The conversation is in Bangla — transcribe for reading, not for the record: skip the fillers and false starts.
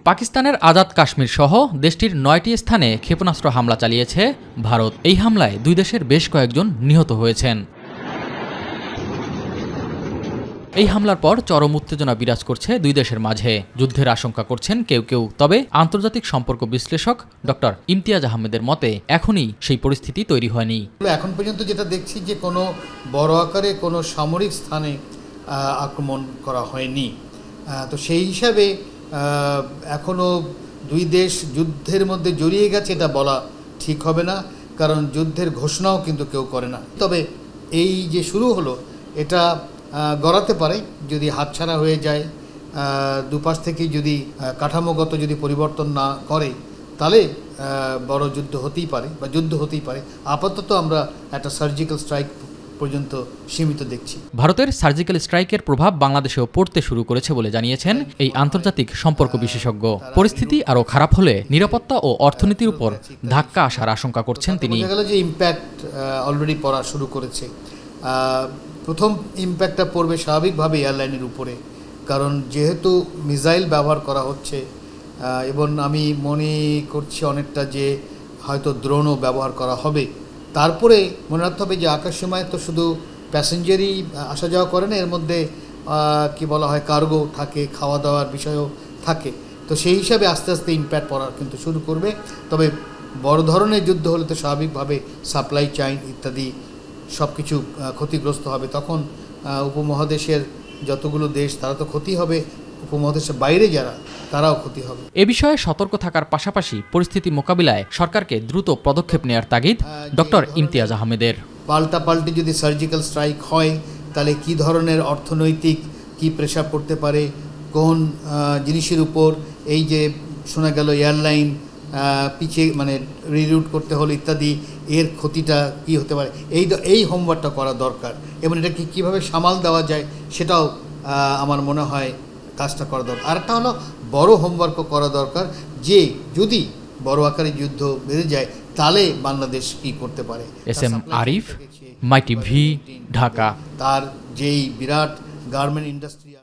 পাকিস্তানের আজাদ কাশ্মীর সহ দেশটির ৯টি স্থানে ক্ষেপণাস্ত্র হামলা চালিয়েছে ভারত। এই হামলায় দুই দেশের বেশ কয়েকজন নিহত হয়েছেন। এই হামলার পর চরম উত্তেজনা বিরাজ করছে দুই দেশের মাঝে। যুদ্ধের আশঙ্কা করছেন কেউ কেউ। তবে আন্তর্জাতিক সম্পর্ক বিশ্লেষক ডক্টর ইমতিয়াজ আহমেদের মতে এখনই সেই পরিস্থিতি তৈরি হয়নি। এখন পর্যন্ত যেটা দেখছি যে কোনো বড় আকারে কোনো সামরিক স্থানে আক্রমণ করা হয়নি। তো সেই হিসাবে এখনও দুই দেশ যুদ্ধের মধ্যে জড়িয়ে গেছে এটা বলা ঠিক হবে না, কারণ যুদ্ধের ঘোষণাও কিন্তু কেউ করে না। তবে এই যে শুরু হলো এটা গড়াতে পারে যদি হাতছাড়া হয়ে যায়, দুপাশ থেকে যদি কাঠামোগত যদি পরিবর্তন না করে, তাহলে বড় যুদ্ধ হতেই পারে বা যুদ্ধ হতেই পারে। আপাতত আমরা একটা সার্জিক্যাল স্ট্রাইক পর্যন্ত সীমিত দেখছি। ভারতের সার্জিক্যাল স্ট্রাইকের প্রভাব বাংলাদেশেও পড়তে শুরু করেছে বলে জানিয়েছেন এই আন্তর্জাতিক সম্পর্ক বিশেষজ্ঞ। পরিস্থিতি আরও খারাপ হলে নিরাপত্তা ও অর্থনীতির উপর ধাক্কা আসার আশঙ্কা করছেন তিনি। বোঝা গেল যে ইম্প্যাক্ট অলরেডি পড়া শুরু করেছে। প্রথম ইম্প্যাক্টটা পড়বে স্বাভাবিকভাবে এয়ারলাইনের উপরে, কারণ যেহেতু মিসাইল ব্যবহার করা হচ্ছে এবং আমি মনে করছি অনেকটা যে হয়তো ড্রোনও ব্যবহার করা হবে। তারপরে মনে রাখতে হবে যে আকাশসীমায় তো শুধু প্যাসেঞ্জারই আসা যাওয়া করে না, এর মধ্যে কি বলা হয় কার্গো থাকে, খাওয়া দাওয়ার বিষয়ও থাকে। তো সেই হিসাবে আস্তে আস্তে ইম্প্যাক্ট পড়া কিন্তু শুরু করবে। তবে বড় ধরনের যুদ্ধ হলে তো স্বাভাবিকভাবে সাপ্লাই চেইন ইত্যাদি সব কিছু ক্ষতিগ্রস্ত হবে। তখন উপমহাদেশের যতগুলো দেশ তারা তো ক্ষতি হবে, উপমহাদেশের বাইরে যারা তারাও ক্ষতি হবে। এ বিষয়ে সতর্ক থাকার পাশাপাশি পরিস্থিতি মোকাবিলায় সরকারকে দ্রুত পদক্ষেপ নেওয়ার তাগিদ ডক্টর ইমতিয়াজ আহমেদের। পাল্টাপাল্টি যদি সার্জিক্যাল স্ট্রাইক হয় তাহলে কি ধরনের অর্থনৈতিক কি প্রেশার পড়তে পারে, কোন জিনিসের উপর, এই যে শোনা গেল এয়ারলাইন পিছিয়ে মানে রিরুট করতে হলো ইত্যাদি, এর ক্ষতিটা কি হতে পারে, এই হোমওয়ার্কটা করা দরকার এবং এটাকে কীভাবে সামাল দেওয়া যায় সেটাও আমার মনে হয় কাজটা করা দরকার। আরেকটা হলো বড় হোমওয়ার্কও করা দরকার যে যদি বড় আকারে যুদ্ধ বেড়ে যায় তাহলে বাংলাদেশ কি করতে পারে। এস.এম. আরিফ, মাই টিভি, ঢাকা। তার যেই বিরাট গার্মেন্ট ইন্ডাস্ট্রি